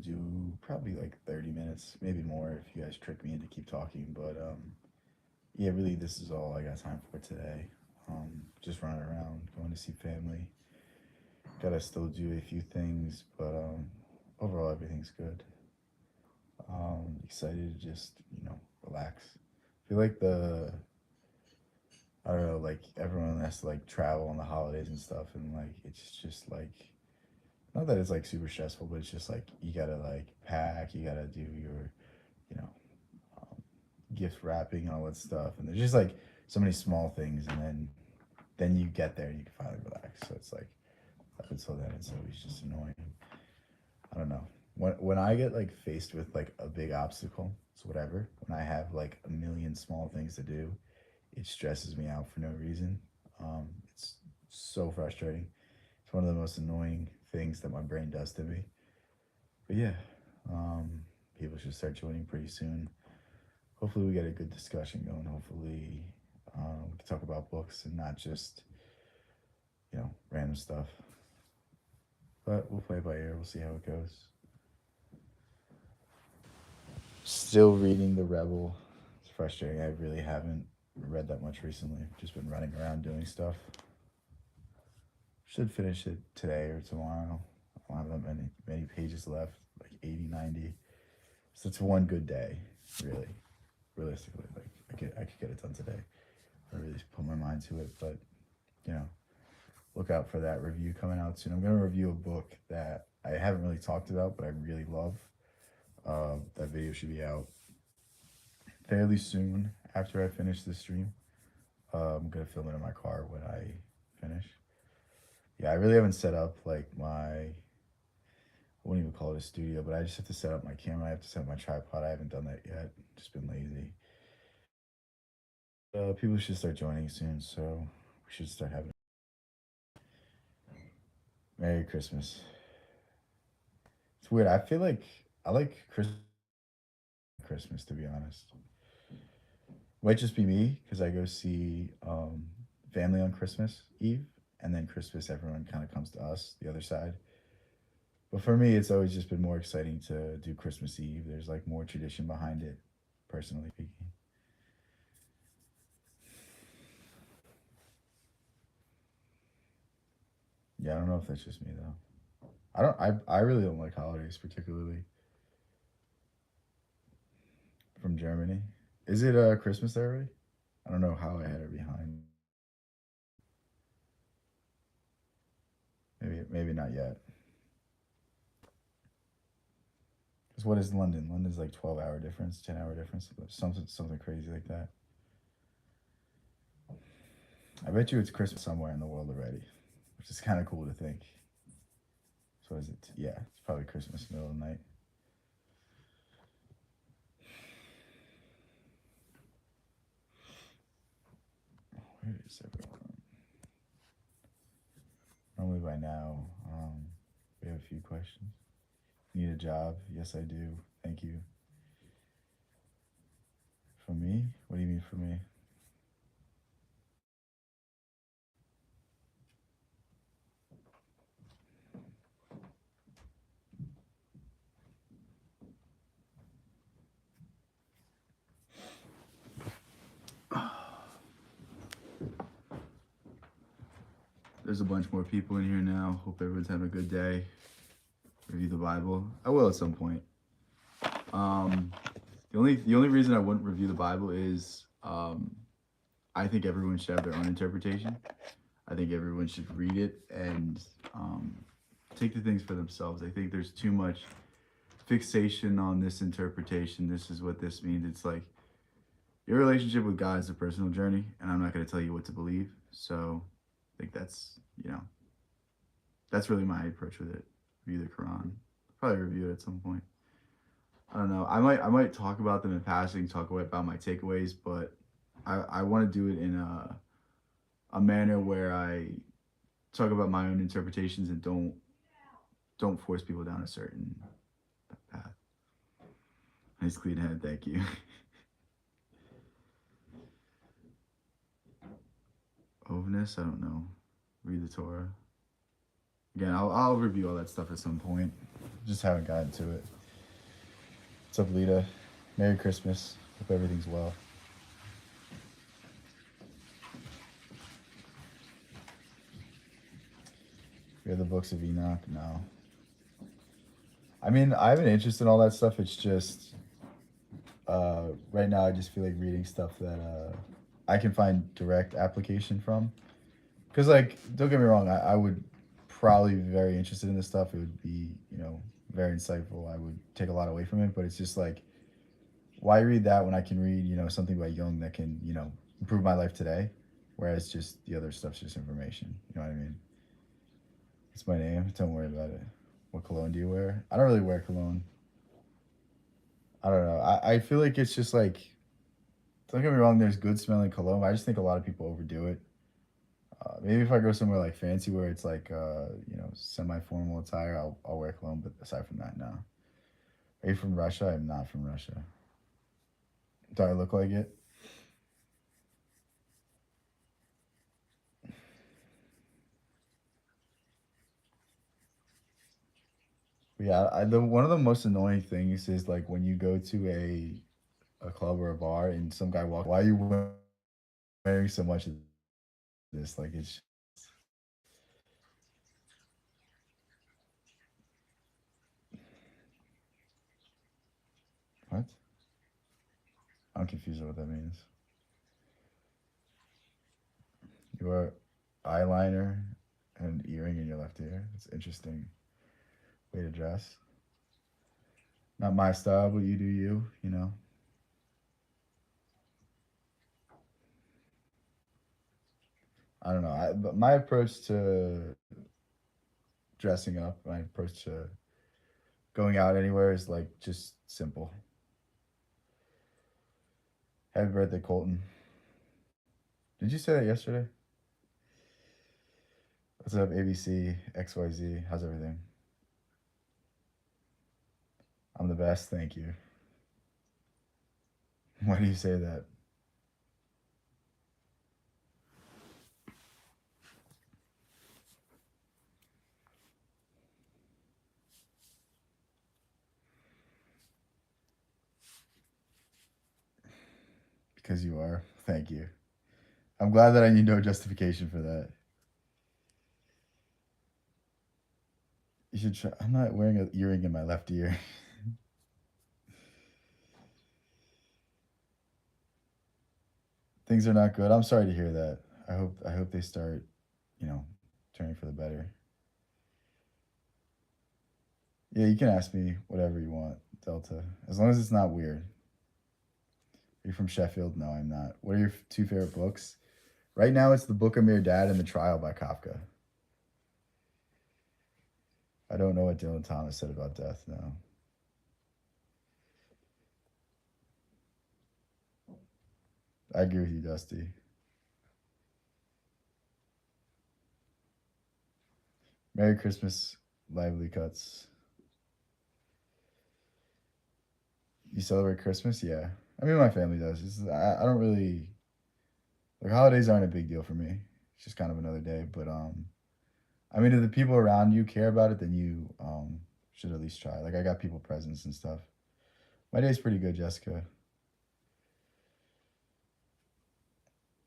do probably like 30 minutes, maybe more if you guys trick me into keep talking. But yeah, really, this is all I got time for today. Just running around, going to see family. Gotta still do a few things, but overall, everything's good. Excited to just, relax. I feel like I don't know, like everyone has to like travel on the holidays and stuff, and like it's just like, not that it's like super stressful, but it's just like you gotta like pack, you gotta do your, you know, um, gift wrapping and all that stuff, and there's just like so many small things, and then you get there and you can finally relax. So it's like up until then, it's always just annoying. I don't know. When I get like faced with like a big obstacle, it's whatever. When I have like a million small things to do, it stresses me out for no reason. It's so frustrating. It's one of the most annoying things that my brain does to me. But yeah, um, people should start joining pretty soon. Hopefully, we get a good discussion going. Hopefully, we can talk about books and not just random stuff. But we'll play it by ear. We'll see how it goes. Still reading The Rebel. It's frustrating. I really haven't read that much recently. Just been running around doing stuff. Should finish it today or tomorrow. I don't have that many pages left, like 80, 90. So it's one good day, really. Realistically, like I could get it done today. I really put my mind to it, but you know, look out for that review coming out soon. I'm gonna review a book that I haven't really talked about, but I really love. That video should be out fairly soon after I finish this stream. I'm gonna film it in my car when I finish. Yeah, I really haven't set up like I wouldn't even call it a studio, but I just have to set up my camera. I have to set up my tripod. I haven't done that yet. Just been lazy. People should start joining soon, so we should start having. Merry Christmas. It's weird. I feel like I like Christmas to be honest. Might just be me because I go see family on Christmas Eve, and then Christmas everyone kind of comes to us, the other side. But for me, it's always just been more exciting to do Christmas Eve. There's like more tradition behind it, personally speaking. Yeah, I don't know if that's just me though. I really don't like holidays particularly. From Germany. Is it Christmas there already? I don't know how I had her behind. Maybe not yet. Because what is London? London's like 12-hour difference, 10-hour difference, something crazy like that. I bet you it's Christmas somewhere in the world already, which is kind of cool to think. So is it? Yeah, it's probably Christmas middle of the night. Where is everyone? Normally by now, we have a few questions. Need a job? Yes, I do. Thank you. For me? What do you mean for me? There's a bunch more people in here now. Hope everyone's having a good day. Review the Bible. I will at some point. Um, the only reason I wouldn't review the Bible is I think everyone should have their own interpretation. I think everyone should read it and take the things for themselves. I think there's too much fixation on this interpretation. This is what this means. It's like your relationship with God is a personal journey, and I'm not going to tell you what to believe. So I think that's really my approach with it. Review the Quran. Probably review it at some point. I don't know. I might talk about them in passing, talk about my takeaways, but I want to do it in a manner where I talk about my own interpretations and don't force people down a certain path. Nice clean head, thank you. Ovness, I don't know. Read the Torah. Again, I'll review all that stuff at some point. Just haven't gotten to it. What's up, Lita? Merry Christmas. Hope everything's well. We have the books of Enoch. No. I mean, I have an interest in all that stuff. It's just right now I just feel like reading stuff that I can find direct application from. Because like, don't get me wrong, I would probably be very interested in this stuff. It would be, very insightful. I would take a lot away from it, but it's just like, why read that when I can read, something by Jung that can, improve my life today, whereas just the other stuff's just information. You know what I mean? It's my name. Don't worry about it. What cologne do you wear? I don't really wear cologne. I don't know. I feel like it's just like, don't get me wrong, there's good smelling cologne. I just think a lot of people overdo it. Maybe if I go somewhere like fancy where it's like, semi formal attire, I'll wear cologne. But aside from that, no. Are you from Russia? I'm not from Russia. Do I look like it? But yeah, the one of the most annoying things is like when you go to a club or a bar and some guy walks, why are you wearing so much of this? Like it's what? I'm confused with what that means. You wear eyeliner and earring in your left ear. It's interesting way to dress. Not my style, but you do you. You know. I don't know. But my approach to dressing up, my approach to going out anywhere is like just simple. Happy birthday, Colton. Did you say that yesterday? What's up, ABC, XYZ? How's everything? I'm the best, thank you. Why do you say that? Because you are. Thank you. I'm glad that I need no justification for that. You should try. I'm not wearing an earring in my left ear. Things are not good. I'm sorry to hear that. I hope they start, you know, turning for the better. Yeah, you can ask me whatever you want, Delta. As long as it's not weird. Are you from Sheffield? No, I'm not. What are your two favorite books? Right now, it's The Book of Mere Dad and The Trial by Kafka. I don't know what Dylan Thomas said about death. No, I agree with you, Dusty. Merry Christmas, lively cuts. You celebrate Christmas? Yeah. I mean, my family does. I don't really like holidays aren't a big deal for me. It's just kind of another day. But I mean, if the people around you care about it, then you should at least try. Like I got people presents and stuff. My day's pretty good, Jessica.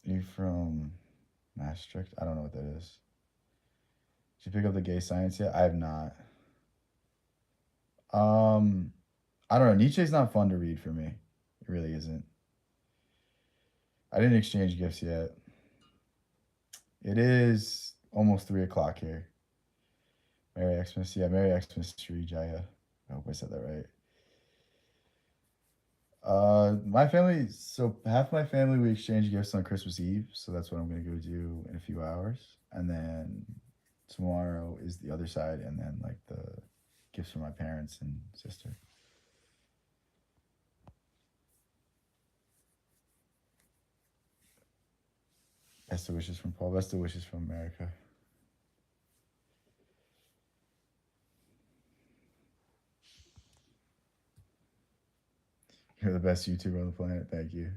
Are you from Maastricht? I don't know what that is. Did you pick up the gay science yet? I have not. Um, I don't know. Nietzsche's not fun to read for me. It really isn't. I didn't exchange gifts yet. It is almost 3 o'clock here. Merry Xmas. Yeah, Merry Xmas, Sri Jaya. I hope I said that right. My family, so half my family we exchange gifts on Christmas Eve, so that's what I'm gonna go do in a few hours. And then tomorrow is the other side, and then like the gifts for my parents and sister. Best of wishes from Paul. Best of wishes from America. You're the best YouTuber on the planet. Thank you.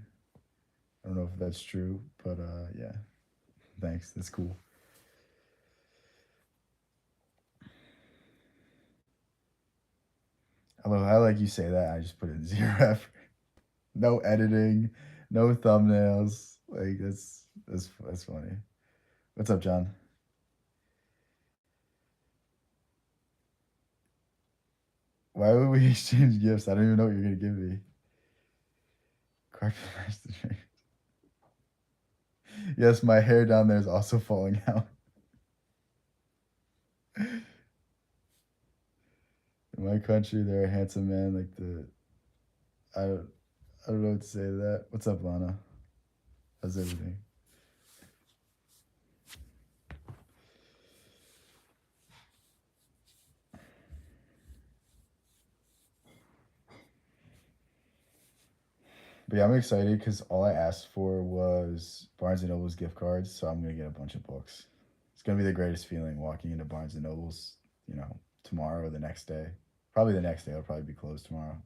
I don't know if that's true, but yeah, thanks. That's cool. I like you say that. I just put in zero effort. No editing, no thumbnails. Like that's funny. What's up, John? Why would we exchange gifts? I don't even know what you're gonna give me. Carpet master. Yes, my hair down there is also falling out. In my country, there are handsome men like the. I don't. I don't know what to say to that. What's up, Lana? How's everything? But yeah, I'm excited because all I asked for was Barnes and Noble's gift cards, so I'm gonna get a bunch of books. It's gonna be the greatest feeling walking into Barnes and Noble's, tomorrow or the next day. Probably the next day. It'll probably be closed tomorrow.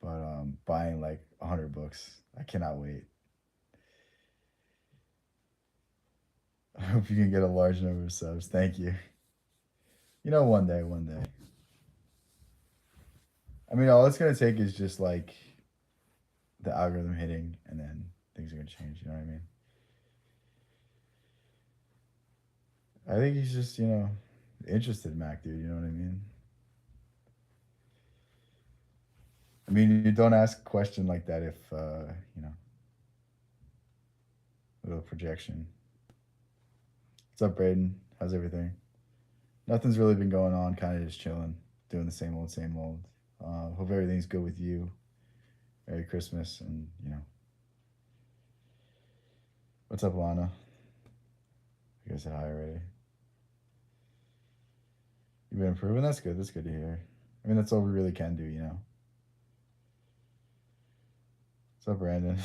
But buying like 100 books, I cannot wait. I hope you can get a large number of subs. Thank you. One day, one day. I mean, all it's gonna take is just like the algorithm hitting, and then things are gonna change. You know what I mean? I think he's just interested, Mac, dude. You know what I mean? I mean, you don't ask a question like that if a little projection. What's up, Braden? How's everything? Nothing's really been going on. Kind of just chilling, doing the same old, same old. Hope everything's good with you. Merry Christmas, and what's up, Lana? You guys said hi already. You've been improving. That's good. That's good to hear. I mean, that's all we really can do. What's up, Brandon?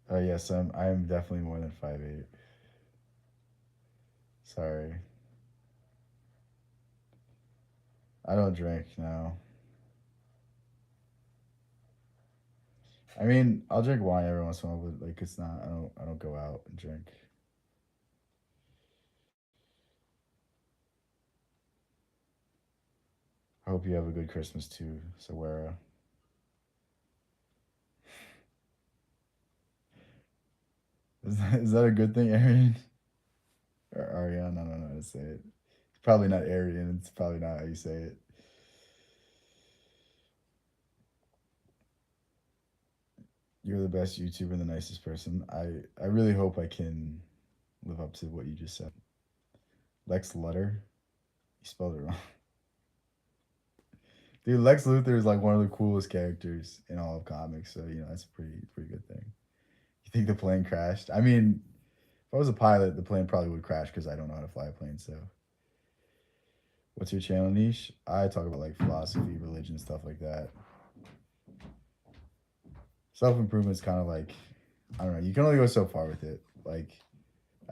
Oh yes, I'm definitely more than 5'8". Sorry, I don't drink now. I mean, I'll drink wine every once in a while, but like it's not. I don't go out and drink. I hope you have a good Christmas too, Sawara. Is that a good thing, Arian? Or Ariane? I don't know how to say it. It's probably not Arian. It's probably not how you say it. You're the best YouTuber and the nicest person. I really hope I can live up to what you just said. Lex Luthor. You spelled it wrong. Dude, Lex Luthor is like one of the coolest characters in all of comics, so that's a pretty good thing. You think the plane crashed? I mean, if I was a pilot, the plane probably would crash because I don't know how to fly a plane. So, what's your channel niche? I talk about like philosophy, religion, stuff like that. Self improvement is kind of like, I don't know. You can only go so far with it. Like,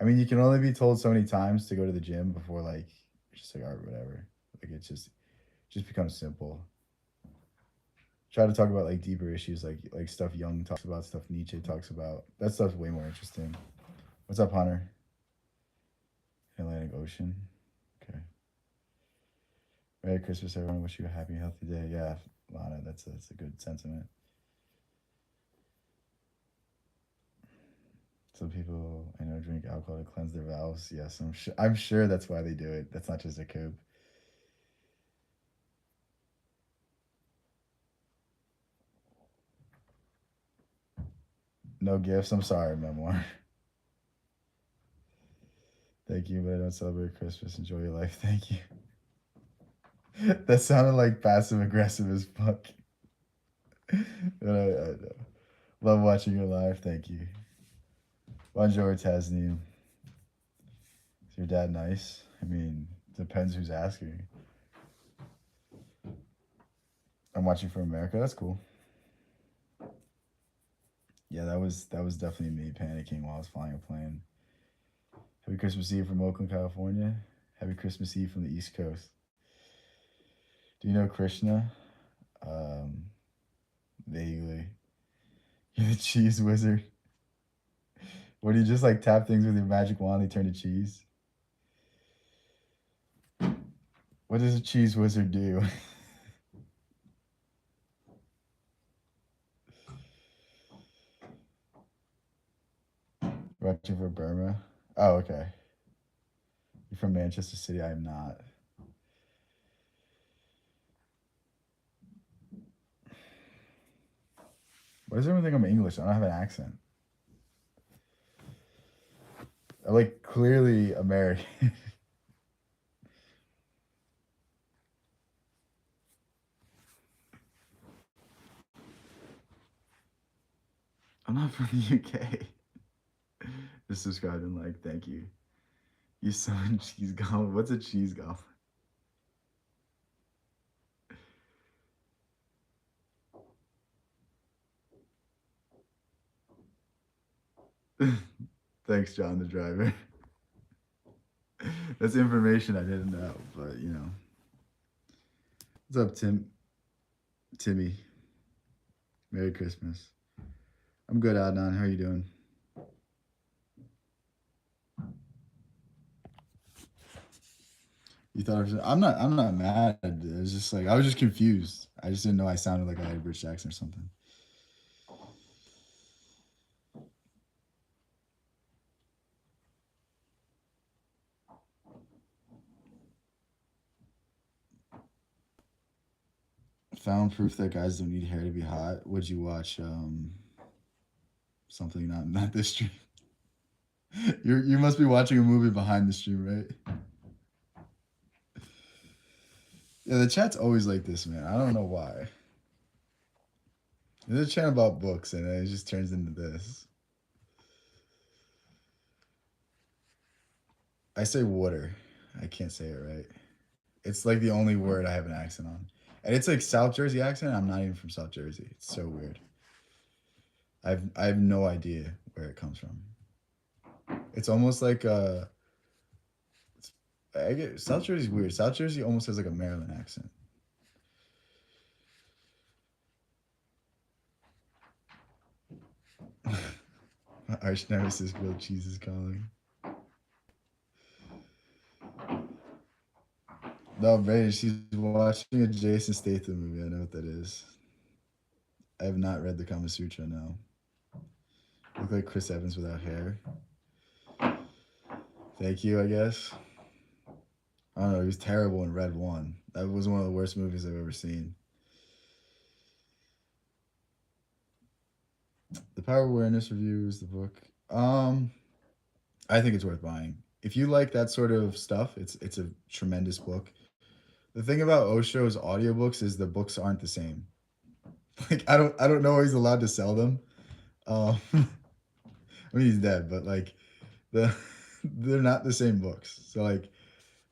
I mean, you can only be told so many times to go to the gym before like it's just like, all right, whatever. Like it just becomes simple. Try to talk about like deeper issues, like stuff Jung talks about, stuff Nietzsche talks about. That stuff's way more interesting. What's up, Hunter? Atlantic Ocean. Okay. Merry Christmas, everyone. Wish you a happy, healthy day. Yeah, Lana, that's a good sentiment. Some people I know drink alcohol to cleanse their valves. Yes, I'm sure that's why they do it. That's not just a coup. No gifts. I'm sorry, memoir. Thank you, but I don't celebrate Christmas. Enjoy your life. Thank you. That sounded like passive aggressive as fuck. But I love watching your live. Thank you. Bonjour, Tasneem. Is your dad nice? I mean, depends who's asking. I'm watching from America. That's cool. Yeah, that was definitely me panicking while I was flying a plane. Happy Christmas Eve from Oakland, California. Happy Christmas Eve from the East Coast. Do you know Krishna? Um, Vaguely. You're the cheese wizard. What do you just like tap things with your magic wand? They turn to cheese. What does a cheese wizard do? Watching for Burma. Oh, okay. You're from Manchester City. I am not. Why does everyone think I'm English? I don't have an accent. I'm like clearly American. I'm not from the UK. Just subscribe and like. Thank you. You summon cheese goblin. What's a cheese goblin? Thanks, John the driver. That's information I didn't know, but you know. What's up, Timmy? Merry Christmas. I'm good, Adnan. How are you doing? You thought I was, I'm not mad. It was just like I was just confused. I just didn't know I sounded like I had a British accent or something. Found proof that guys don't need hair to be hot. Would you watch something not this stream? You must be watching a movie behind the stream, right? Yeah, the chat's always like this, man. I don't know why. There's a chat about books, and it just turns into this. I say water. I can't say it right. It's like the only word I have an accent on, and it's like South Jersey accent. I'm not even from South Jersey. It's so weird. I have no idea where it comes from. It's almost like I get South Jersey's weird. South Jersey almost has like a Maryland accent. My arch nemesis grilled cheese is calling. No, man, she's watching a Jason Statham movie. I know what that is. I have not read the Kama Sutra. No, look like Chris Evans without hair. Thank you, I guess. I don't know. He was terrible in Red One. That was one of the worst movies I've ever seen. The Power of Awareness reviews the book. I think it's worth buying. If you like that sort of stuff, it's a tremendous book. The thing about Osho's audiobooks is the books aren't the same. Like I don't know how he's allowed to sell them. I mean he's dead, but like the they're not the same books. So like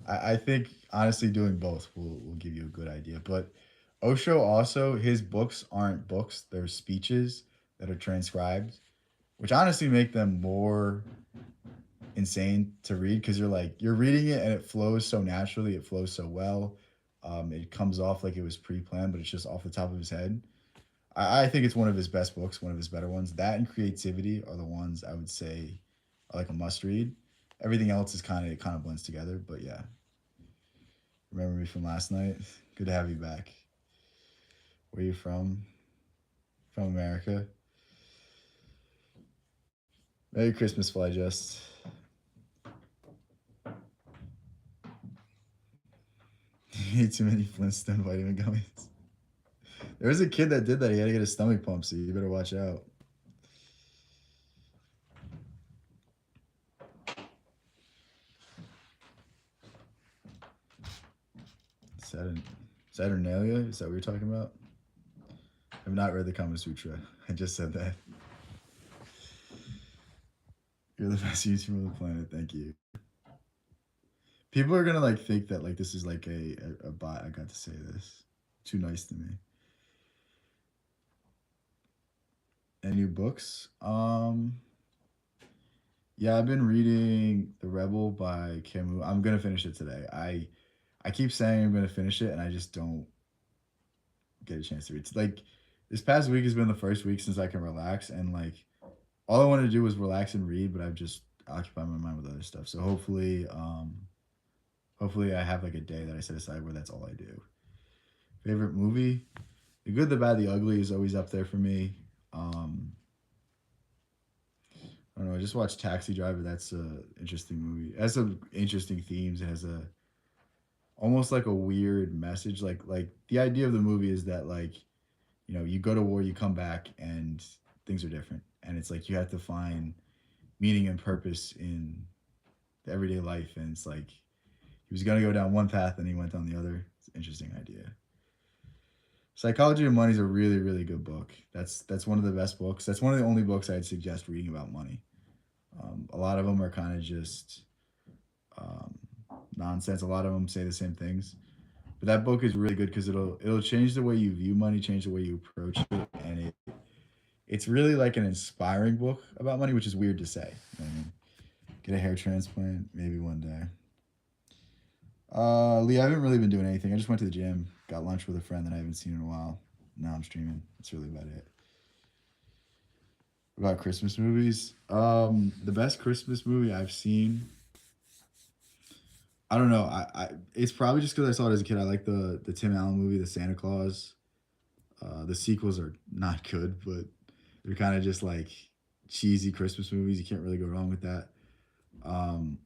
I think honestly doing both will give you a good idea. But Osho also his books aren't books; they're speeches that are transcribed, which honestly make them more insane to read because you're reading it and it flows so naturally, it flows so well. It comes off like it was pre-planned, but it's just off the top of his head. I think it's one of his best books, one of his better ones. That and Creativity are the ones I would say are like a must read. Everything else is kind of blends together, but yeah. Remember me from last night? Good to have you back. Where are you from? From America. Merry Christmas, Fly Just. You ate too many Flintstone vitamin gummies. There was a kid that did that. He had to get a stomach pump, so you better watch out. Saturnalia? Is that what you're talking about? I've not read the Kama Sutra. I just said that. You're the best YouTuber on the planet. Thank you. People are gonna like think that like this is like a bot. I got to say this. Too nice to me. Any new books? Yeah, I've been reading The Rebel by Camus. I'm gonna finish it today. I keep saying I'm gonna finish it, and I just don't get a chance to read. It's like this past week has been the first week since I can relax, and like all I wanted to do was relax and read, but I've just occupied my mind with other stuff. So hopefully I have like a day that I set aside where that's all I do. Favorite movie? The Good, the Bad, the Ugly is always up there for me. Um, I don't know. I just watched Taxi Driver. That's a interesting movie. It has some interesting themes. It has a almost like a weird message. Like the idea of the movie is that like you go to war, you come back, and things are different. And it's like you have to find meaning and purpose in the everyday life. And it's like he was gonna go down one path and he went down the other. It's an interesting idea. Psychology of Money is a really, really good book. That's one of the best books. That's one of the only books I'd suggest reading about money. A lot of them are kind of just um, nonsense. A lot of them say the same things, but that book is really good because it'll change the way you view money, change the way you approach it, and it's really like an inspiring book about money, which is weird to say. You know what I mean? Get a hair transplant, maybe one day. Lee, I haven't really been doing anything. I just went to the gym, got lunch with a friend that I haven't seen in a while. Now I'm streaming. That's really about it. About Christmas movies, the best Christmas movie I've seen. I don't know. It's probably just because I saw it as a kid. I like the Tim Allen movie, The Santa Claus. The sequels are not good, but they're kind of just like cheesy Christmas movies. You can't really go wrong with that. Um,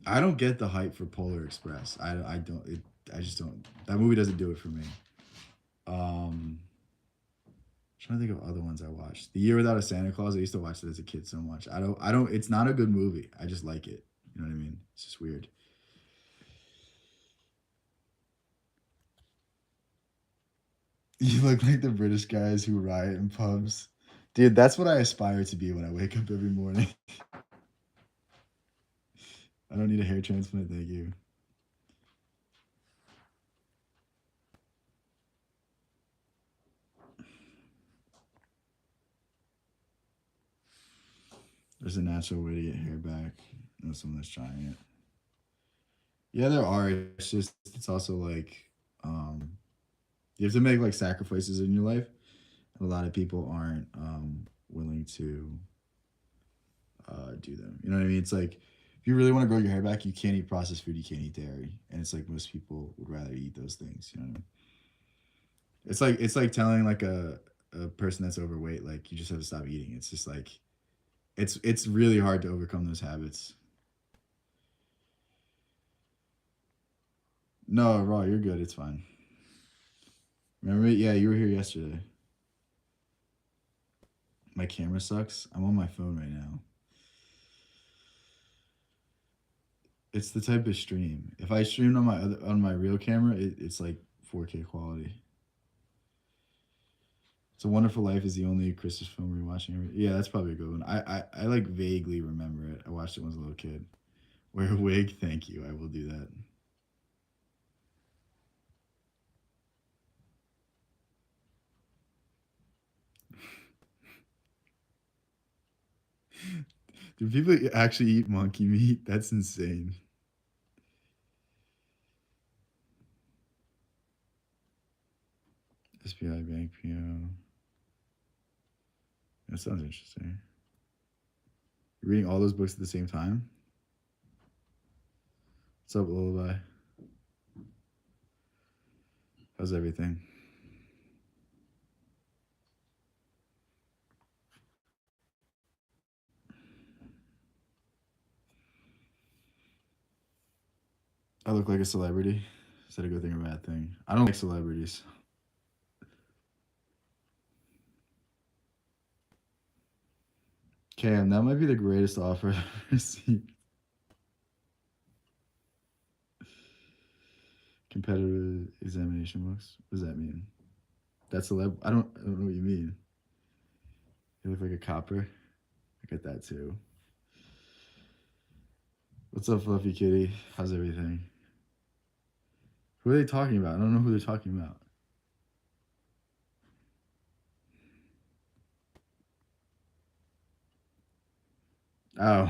I don't get the hype for Polar Express. I don't. I just don't. That movie doesn't do it for me. Um, trying to think of other ones I watched. The Year Without a Santa Claus. I used to watch it as a kid so much. I don't. It's not a good movie. I just like it. You know what I mean? It's just weird. You look like the British guys who riot in pubs. Dude, that's what I aspire to be when I wake up every morning. I don't need a hair transplant, thank you. There's a natural way to get hair back. I know someone that's trying it. Yeah, there are. It's just it's also like you have to make like sacrifices in your life. A lot of people aren't willing to do them. You know what I mean? It's like if you really want to grow your hair back, you can't eat processed food, you can't eat dairy, and it's like most people would rather eat those things. You know what I mean? It's like telling like a person that's overweight like you just have to stop eating. It's just like it's really hard to overcome those habits. No, Raw, you're good. It's fine. Remember? Yeah, you were here yesterday. My camera sucks. I'm on my phone right now. It's the type of stream. If I streamed on my real camera, it's like 4K quality. It's a Wonderful Life is the only Christmas film we're watching. Yeah, that's probably a good one. I like vaguely remember it. I watched it when I was a little kid. Wear a wig, thank you. I will do that. Do people actually eat monkey meat? That's insane. SBI Bank PO. That sounds interesting. You're reading all those books at the same time? What's up, Lullaby? How's everything? I look like a celebrity. Is that a good thing or a bad thing? I don't like celebrities. Cam, that might be the greatest offer I've ever received. Competitive examination books. What does that mean? That's celeb. I don't know what you mean. You look like a copper. I get that too. What's up, Fluffy Kitty? How's everything? Who are they talking about? I don't know who they're talking about. Oh,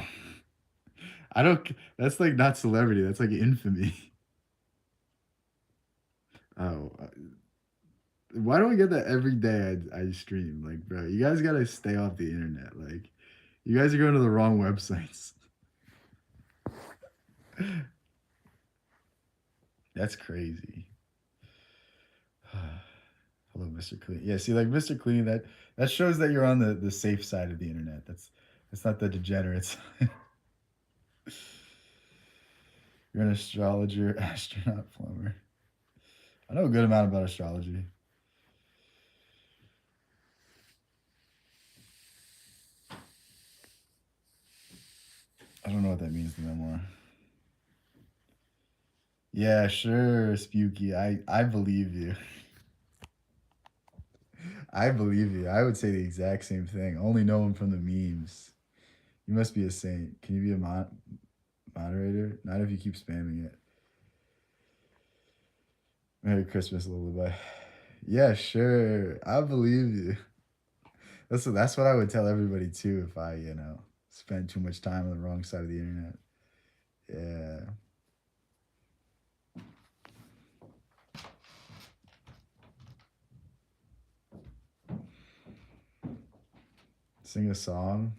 I don't. That's like not celebrity. That's like infamy. Oh, why do I get that every day? I stream like, bro. You guys gotta stay off the internet. Like, You guys are going to the wrong websites. That's crazy. Hello, Mr. Clean. Yeah, see, like Mr. Clean, that shows that you're on the safe side of the internet. That's not the degenerate side. You're an astrologer, astronaut, plumber. I know a good amount about astrology. I don't know what that means no more. Yeah, sure, Spooky. I believe you. I believe you. I would say the exact same thing. Only know him from the memes. You must be a saint. Can you be a moderator? Not if you keep spamming it. Merry Christmas, lullaby. Yeah, sure. I believe you. That's what I would tell everybody too if I, spent too much time on the wrong side of the internet. Yeah. Sing a song?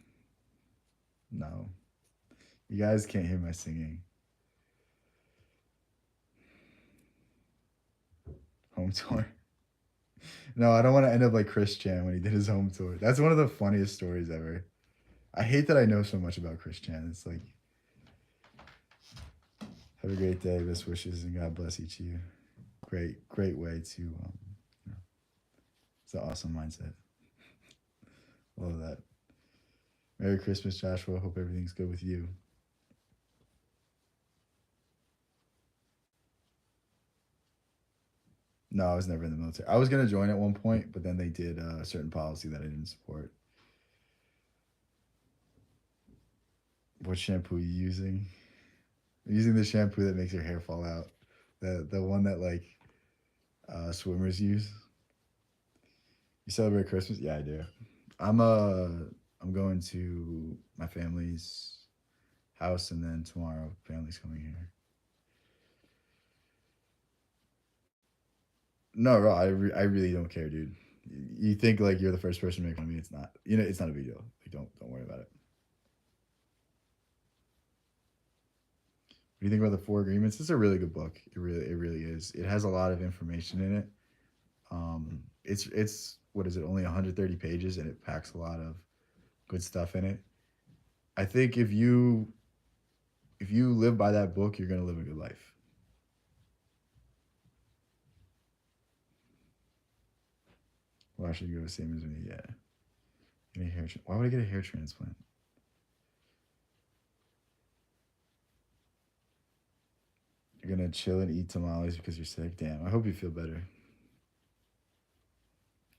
No. You guys can't hear my singing. Home tour. No, I don't want to end up like Chris Chan when he did his home tour. That's one of the funniest stories ever. I hate that I know so much about Chris Chan. It's like, have a great day, best wishes, and God bless each of you. Great way to, you know, it's an awesome mindset. Love that. Merry Christmas, Joshua. Hope everything's good with you. No, I was never in the military. I was gonna join at one point, but then they did a certain policy that I didn't support. What shampoo are you using? I'm using the shampoo that makes your hair fall out. The one that like swimmers use. You celebrate Christmas? Yeah, I do. I'm uh I'm going to my family's house, and then tomorrow family's coming here. No, bro, I really don't care, dude. You think like you're the first person to make fun of me? It's not. It's not a big deal. Like, don't worry about it. What do you think about the Four Agreements? It's a really good book. It really is. It has a lot of information in it. It's what is it? Only 130 pages, and it packs a lot of good stuff in it. I think if you live by that book, you're gonna live a good life. Why should you go same as me? Yeah. Get a Why would I get a hair transplant? You're gonna chill and eat tamales because you're sick. Damn. I hope you feel better.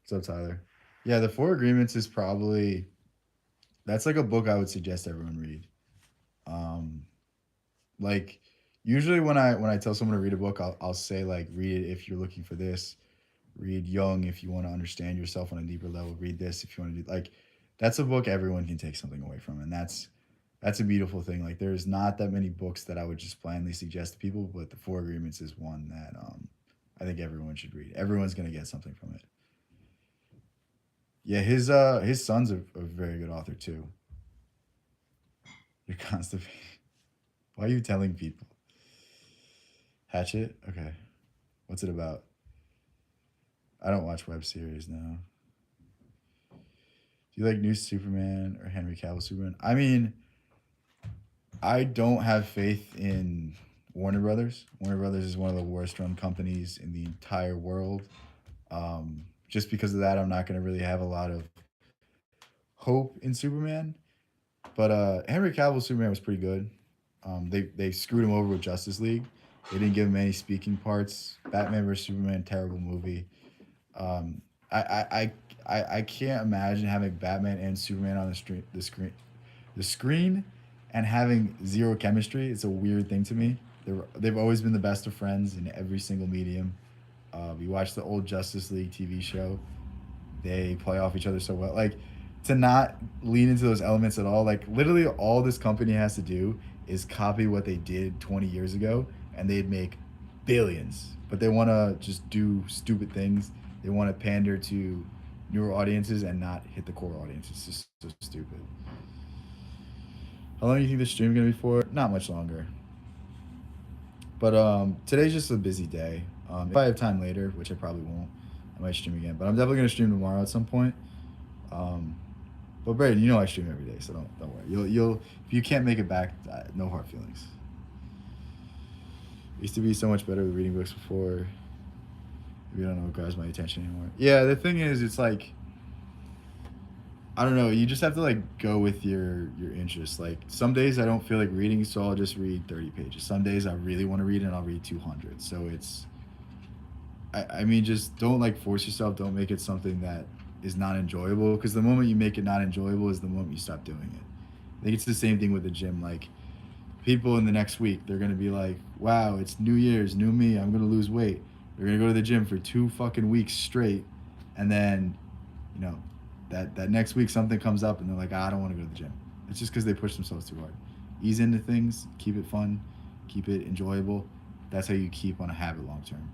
What's up, Tyler? Yeah, the Four Agreements is probably that's like a book I would suggest everyone read. Um, like usually when I tell someone to read a book, I'll say like read it if you're looking for this. Read Young if you want to understand yourself on a deeper level. Read this if you want to do like that's a book everyone can take something away from, and that's a beautiful thing. Like there's not that many books that I would just blindly suggest to people, but the Four Agreements is one that I think everyone should read. Everyone's gonna get something from it. Yeah, his son's a very good author too. You're constipated. Why are you telling people? Hatchet? Okay. What's it about? I don't watch web series now. Do you like new Superman or Henry Cavill Superman? I mean, I don't have faith in Warner Brothers. Warner Brothers is one of the worst run companies in the entire world. Just because of that, I'm not going to really have a lot of hope in Superman. But Henry Cavill Superman was pretty good. They screwed him over with Justice League. They didn't give him any speaking parts. Batman vs Superman, terrible movie. Um, I, I, I can't imagine having Batman and Superman on the screen, and having zero chemistry. It's a weird thing to me. They've always been the best of friends in every single medium. We watched the old Justice League TV show. They play off each other so well. Like to not lean into those elements at all. Like literally, all this company has to do is copy what they did 20 years ago, and they'd make billions. But they want to just do stupid things. They want to pander to newer audiences and not hit the core audience. It's just so stupid. How long do you think the stream gonna be for? Not much longer. But today's just a busy day. If I have time later, which I probably won't, I might stream again. But I'm definitely gonna stream tomorrow at some point. Um, but Braden, you know I stream every day, so don't worry. You'll if you can't make it back, no hard feelings. Used to be so much better with reading books before. We don't know what grabs my attention anymore. Yeah, the thing is, it's like I don't know. You just have to like go with your interests. Like some days I don't feel like reading, so I'll just read 30 pages. Some days I really want to read and I'll read 200. So it's I mean just don't like force yourself. Don't make it something that is not enjoyable because the moment you make it not enjoyable is the moment you stop doing it. I think it's the same thing with the gym. Like people in the next week, they're gonna be like, "Wow, it's New Year's, new me. I'm gonna lose weight." They're gonna go to the gym for 2 fucking weeks straight, and then, you know, that next week something comes up and they're like, "Ah, I don't want to go to the gym." It's just because they push themselves too hard. Ease into things, keep it fun, keep it enjoyable. That's how you keep on a habit long term.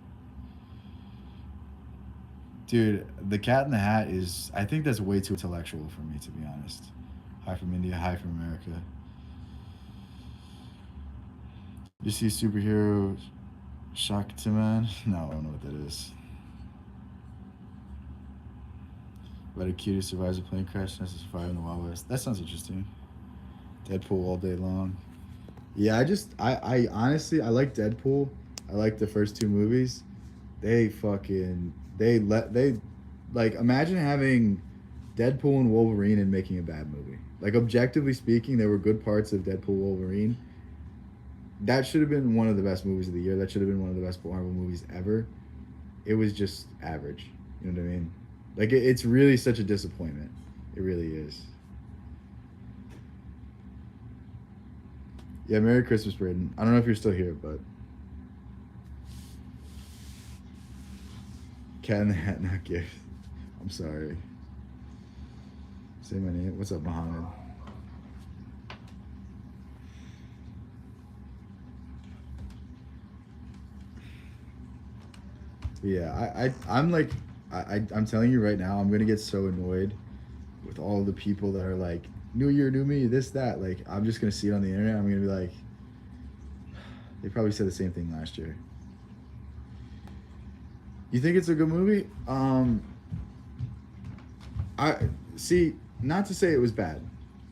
Dude, the Cat in the Hat is. I think that's way too intellectual for me, to be honest. Hi from India, hi from America. You see superhero Shaktiman? No, I don't know what that is. About a kid who survives a plane crash and has to survive in the Wild West. That sounds interesting. Deadpool all day long. Yeah, I honestly I like Deadpool. I like the first two movies. They like imagine having Deadpool and Wolverine and making a bad movie. Like objectively speaking, there were good parts of Deadpool Wolverine. That should have been one of the best movies of the year. That should have been one of the best Marvel movies ever. It was just average. You know what I mean? Like it's really such a disappointment. It really is. Yeah, Merry Christmas, Braden. I don't know if you're still here, but Cat in the Hat, not gift. I'm sorry. Say my name. What's up, Mohammed? Yeah, I'm like, I'm telling you right now, I'm gonna get so annoyed with all the people that are like, New Year, new me, this, that. Like, I'm just gonna see it on the internet. I'm gonna be like, they probably said the same thing last year. You think it's a good movie? I see. Not to say it was bad.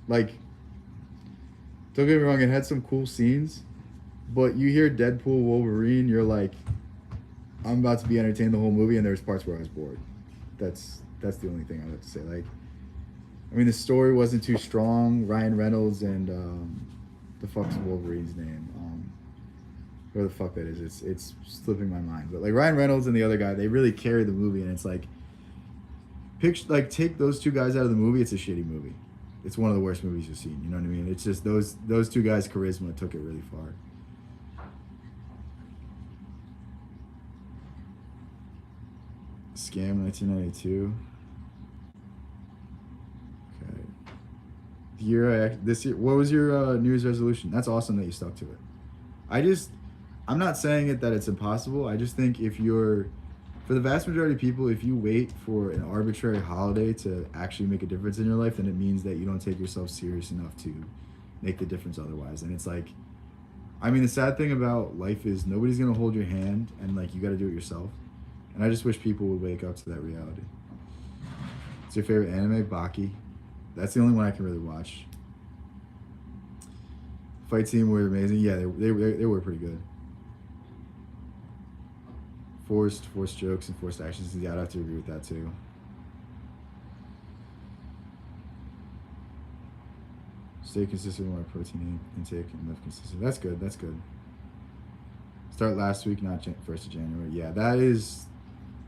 Like, don't get me wrong, it had some cool scenes, but you hear Deadpool, Wolverine, you're like, I'm about to be entertained the whole movie, and there's parts where I was bored. That's the only thing I have to say. Like, I mean, the story wasn't too strong. Ryan Reynolds and the fuck's Wolverine's name? Where the fuck that is? It's slipping my mind. But like Ryan Reynolds and the other guy, they really carry the movie, and it's like, picture like take those two guys out of the movie, it's a shitty movie. It's one of the worst movies you've seen. You know what I mean? It's just those two guys' charisma took it really far. Scam 1992. Okay. This year, what was your New Year's resolution? That's awesome that you stuck to it. I just, I'm not saying it that it's impossible. I just think if you're, for the vast majority of people, if you wait for an arbitrary holiday to actually make a difference in your life, then it means that you don't take yourself serious enough to make the difference otherwise. And it's like, I mean, the sad thing about life is nobody's gonna hold your hand, and like you got to do it yourself. And I just wish people would wake up to that reality. What's your favorite anime? Baki. That's the only one I can really watch. Fight team were amazing. Yeah, they were pretty good. Forced jokes and forced actions. Yeah, I'd have to agree with that too. Stay consistent with my protein intake and live consistent. That's good. That's good. Start last week, not 1st of January. Yeah, that is.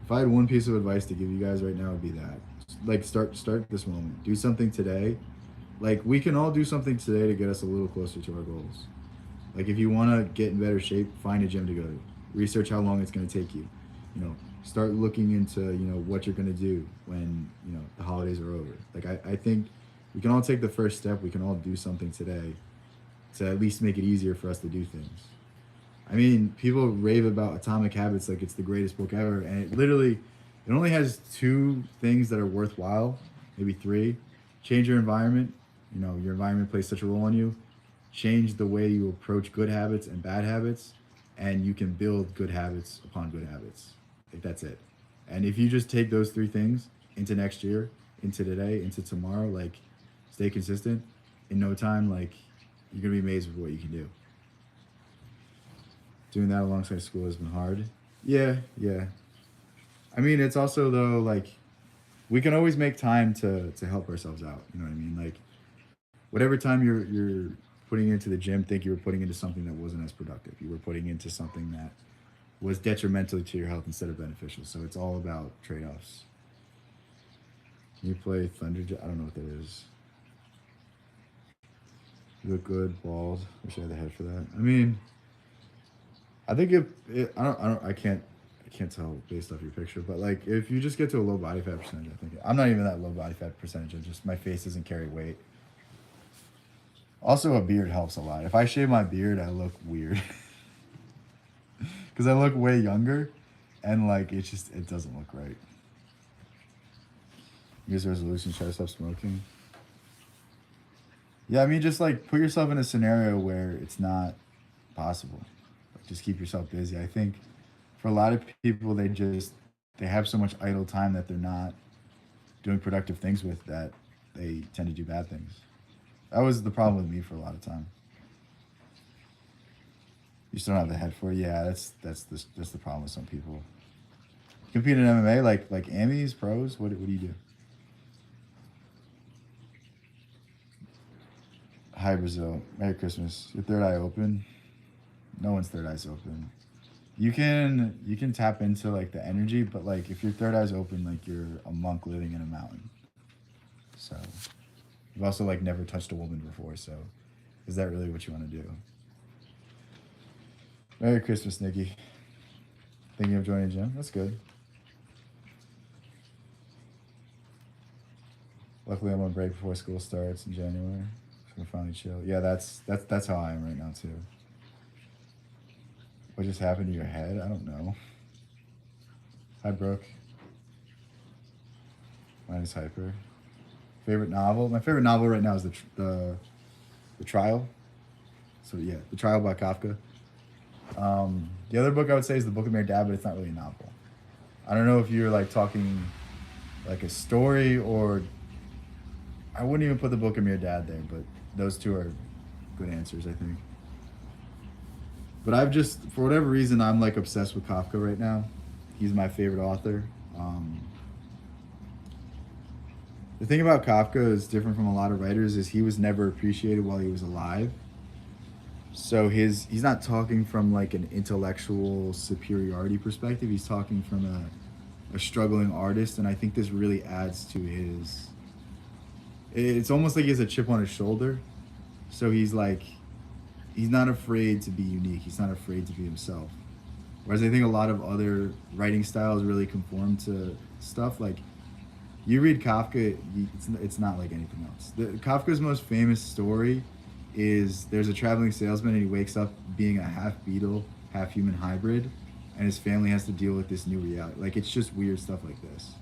If I had one piece of advice to give you guys right now, it'd be that. Like start this moment. Do something today. Like we can all do something today to get us a little closer to our goals. Like if you want to get in better shape, find a gym to go to. Research how long it's going to take you. You know, start looking into what you're going to do when the holidays are over. Like I think we can all take the first step. We can all do something today to at least make it easier for us to do things. I mean, people rave about Atomic Habits like it's the greatest book ever, and it only has two things that are worthwhile, maybe three. Change your environment. Your environment plays such a role on you, change the way you approach good habits and bad habits, and you can build good habits upon good habits. Like that's it. And if you just take those three things into next year, into today, into tomorrow, like stay consistent, in no time, like you're gonna be amazed with what you can do. Doing that alongside school has been hard. Yeah, yeah. I mean, it's also though like we can always make time to help ourselves out. You know what I mean? Like whatever time you're putting into the gym, think you were putting into something that wasn't as productive. You were putting into something that was detrimental to your health instead of beneficial. So it's all about trade offs. You play Thunder. I don't know what that is. You look good, bald. Wish I had the head for that. I mean, I think I can't tell based off your picture, but like if you just get to a low body fat percentage, I think I'm not even that low body fat percentage. I just my face doesn't carry weight. Also, a beard helps a lot. If I shave my beard, I look weird because I look way younger, and like it doesn't look right. Use resolution, try to stop smoking. Yeah, I mean, just like put yourself in a scenario where it's not possible. Like, just keep yourself busy. I think for a lot of people, they have so much idle time that they're not doing productive things with that they tend to do bad things. That was the problem with me for a lot of time. You still don't have the head for it. Yeah, that's the problem with some people. Compete in MMA like Amis, pros. What do you do? Hi Brazil. Merry Christmas. Your third eye open. No one's third eye's open. You can tap into like the energy, but like if your third eye's open, like you're a monk living in a mountain. So you've also like never touched a woman before. So is that really what you want to do? Merry Christmas, Nikki. Thinking of joining a gym? That's good. Luckily, I'm on break before school starts in January. So I'm finally chill. Yeah, that's how I am right now too. What just happened to your head? I don't know. Hi, Brooke. Mine is Hyper. Favorite novel? My favorite novel right now is the Trial. So yeah, The Trial by Kafka. The other book I would say is The Book of Mere Dad, but it's not really a novel. I don't know if you're like talking like a story or I wouldn't even put The Book of Mere Dad there, but those two are good answers, I think. But I've just, for whatever reason, I'm like obsessed with Kafka right now. He's my favorite author. The thing about Kafka is different from a lot of writers is he was never appreciated while he was alive. So he's not talking from like an intellectual superiority perspective. He's talking from a struggling artist, and I think this really adds to his. It's almost like he has a chip on his shoulder, so he's not afraid to be unique. He's not afraid to be himself. Whereas I think a lot of other writing styles really conform to stuff like you read Kafka, it's not like anything else. Kafka's most famous story is there's a traveling salesman and he wakes up being a half beetle, half human hybrid, and his family has to deal with this new reality. Like it's just weird stuff like this.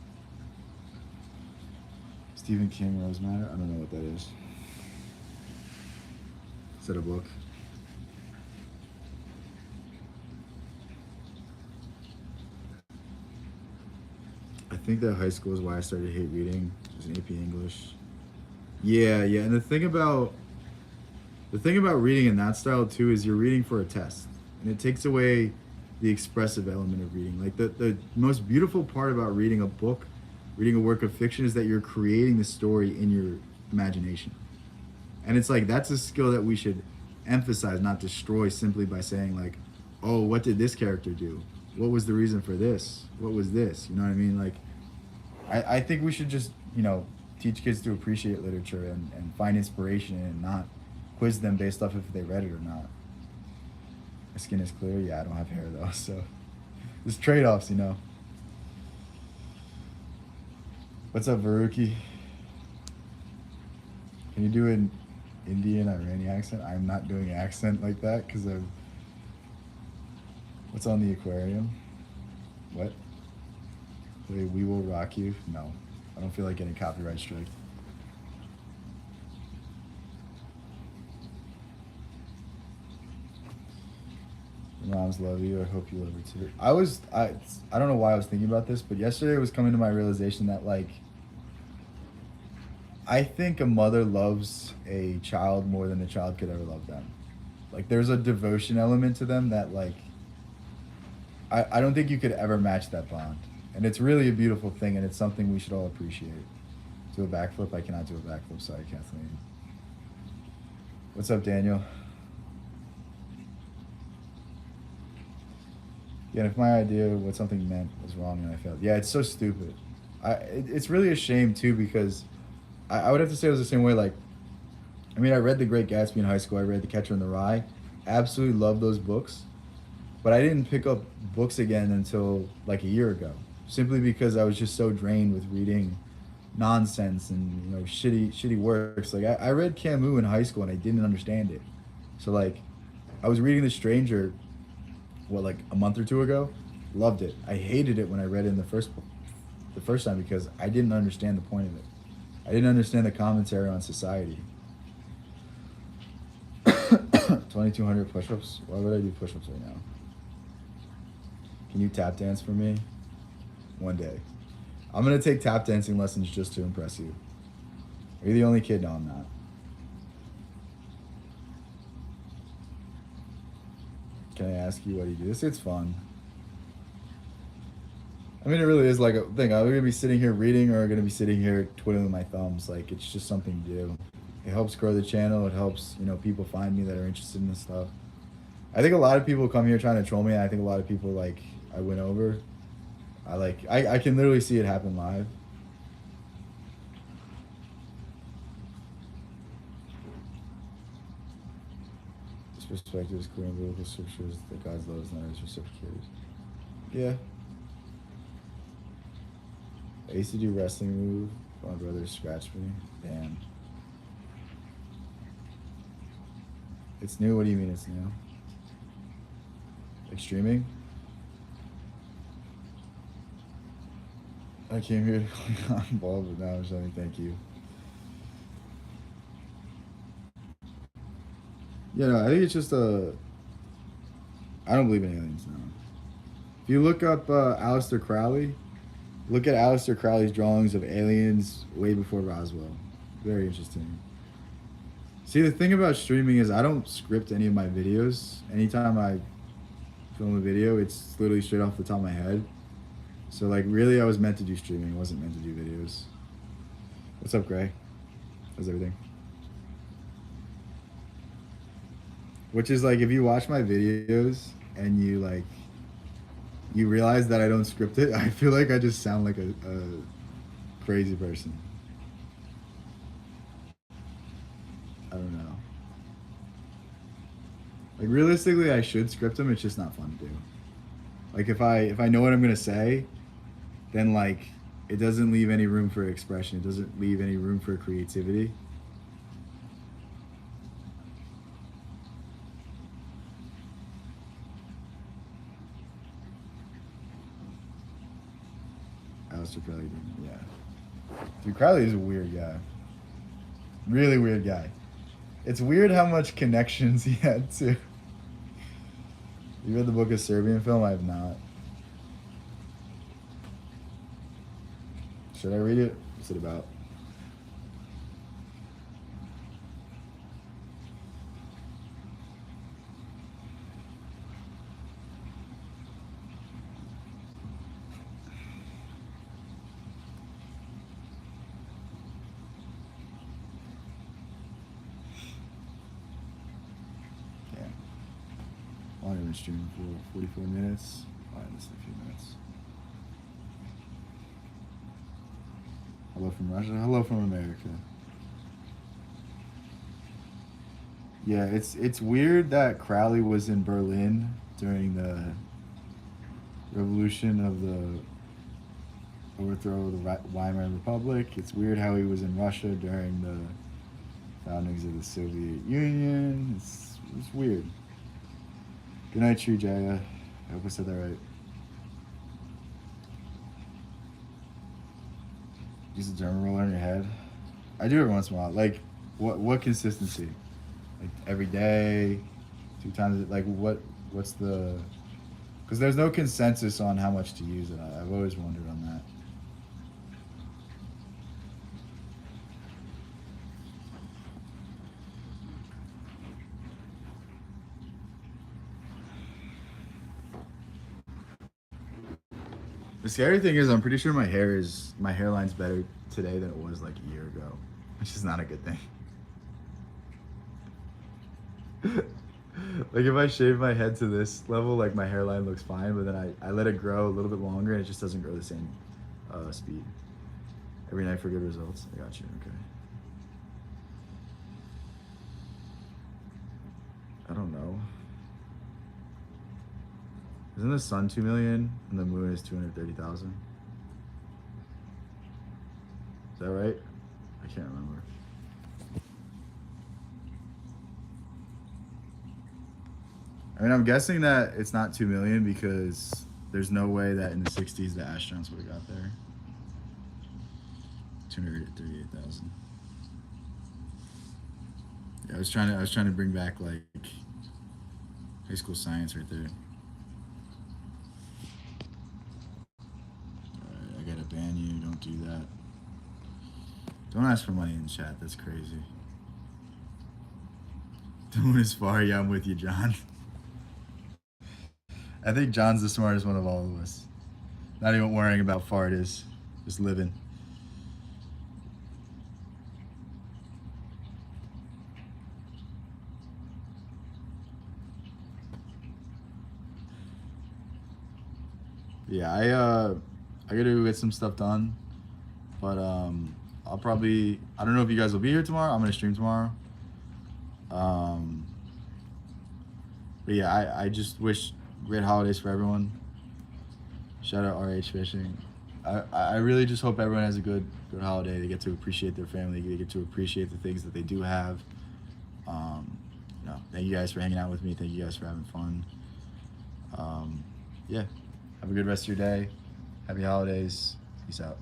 Stephen King, Rose Matter? I don't know what that is. Is that a book? I think that high school is why I started to hate reading. It was AP English. Yeah, yeah. And the thing about reading in that style too is you're reading for a test. And it takes away the expressive element of reading. Like the most beautiful part about reading a book, reading a work of fiction is that you're creating the story in your imagination. And it's like that's a skill that we should emphasize, not destroy simply by saying like, oh, what did this character do? What was the reason for this? What was this? You know what I mean? Like I think we should just, teach kids to appreciate literature and find inspiration in it and not quiz them based off if they read it or not. My skin is clear. Yeah, I don't have hair though, so there's trade-offs. What's up, Varuki? Can you do an Indian Iranian accent? I'm not doing an accent like that because of what's on the aquarium. What? Wait, we will rock you. No, I don't feel like getting copyright strike. Moms love you. I hope you love her too. I don't know why I was thinking about this, but yesterday it was coming to my realization that like I think a mother loves a child more than a child could ever love them. Like there's a devotion element to them that like I don't think you could ever match that bond. And it's really a beautiful thing and it's something we should all appreciate. Do a backflip? I cannot do a backflip, sorry Kathleen. What's up, Daniel? Yeah, if my idea of what something meant was wrong and I failed. Yeah, it's so stupid. It's really a shame too because I would have to say it was the same way. Like, I mean, I read The Great Gatsby in high school. I read The Catcher in the Rye. Absolutely love those books, but I didn't pick up books again until like a year ago, simply because I was just so drained with reading nonsense and shitty works. Like I read Camus in high school and I didn't understand it. So like, I was reading The Stranger, what, like a month or two ago. Loved it. I hated it when I read it in the first time because I didn't understand the point of it. I didn't understand the commentary on society. 2,200 push-ups? Why would I do push-ups right now? Can you tap dance for me? One day. I'm gonna take tap dancing lessons just to impress you. Are you the only kid? No, I'm not. Can I ask you what you do? It's fun. I mean, it really is like a thing. I'm gonna be sitting here reading or I'm gonna be sitting here twiddling my thumbs. Like, it's just something to do. It helps grow the channel. It helps, people find me that are interested in this stuff. I think a lot of people come here trying to troll me, and I think a lot of people, like, I win over. I can literally see it happen live. This perspective is clear in biblical scriptures that God's love is not always reciprocated. Yeah. I used to do wrestling move. My brother scratched me. Damn. It's new? What do you mean it's new? Like streaming? I came here to call you involved, but now I'm saying thank you. Yeah, no, I think it's just I don't believe in aliens now. If you look up Aleister Crowley, look at Aleister Crowley's drawings of aliens way before Roswell. Very interesting. See, the thing about streaming is I don't script any of my videos. Anytime I film a video, it's literally straight off the top of my head. So, like, really, I was meant to do streaming. I wasn't meant to do videos. What's up, Gray? How's everything? Which is, like, if you watch my videos and you, like, you realize that I don't script it, I feel like I just sound like a crazy person. I don't know. Like, realistically, I should script them. It's just not fun to do. Like, if I know what I'm gonna say, then, like, it doesn't leave any room for expression. It doesn't leave any room for creativity. Aleister Crowley, yeah. Dude, Crowley is a weird guy. Really weird guy. It's weird how much connections he had to. You read the book of Serbian film? I have not. Should I read it? What's it about? Yeah. I've only been streaming for 44 minutes. I'll end this in a few minutes. Hello from Russia. Hello from America. Yeah, it's weird that Crowley was in Berlin during the revolution of the overthrow of the Weimar Republic. It's weird how he was in Russia during the foundings of the Soviet Union. It's weird. Good night, True Jaya. I hope I said that right. Use the German roller on your head. I do every once in a while. Like, what consistency? Like every day, 2 times. Like what what's the? Because there's no consensus on how much to use it. I've always wondered on that. The scary thing is, I'm pretty sure my hairline's better today than it was like a year ago, which is not a good thing. Like if I shave my head to this level, like my hairline looks fine, but then I let it grow a little bit longer and it just doesn't grow the same speed. Every night for good results. I got you. Okay. I don't know. Isn't the sun 2 million and the moon is 230,000? Is that right? I can't remember. I mean, I'm guessing that it's not 2 million because there's no way that in the 60s the astronauts would have got there. 238,000. Yeah, I was trying to bring back like high school science right there. Alright, I gotta ban you. Don't do that. Don't ask for money in the chat. That's crazy. Doing as far. Yeah, I'm with you, John. I think John's the smartest one of all of us. Not even worrying about how far it is. Just living. Yeah, I gotta go get some stuff done. But I'll probably, I don't know if you guys will be here tomorrow. I'm gonna stream tomorrow. Um but yeah, I just wish great holidays for everyone. Shout out RH Fishing. I really just hope everyone has a good holiday. They get to appreciate their family. They get to appreciate the things that they do have. Thank you guys for hanging out with me. Thank you guys for having fun. Yeah, have a good rest of your day. Happy holidays. Peace out.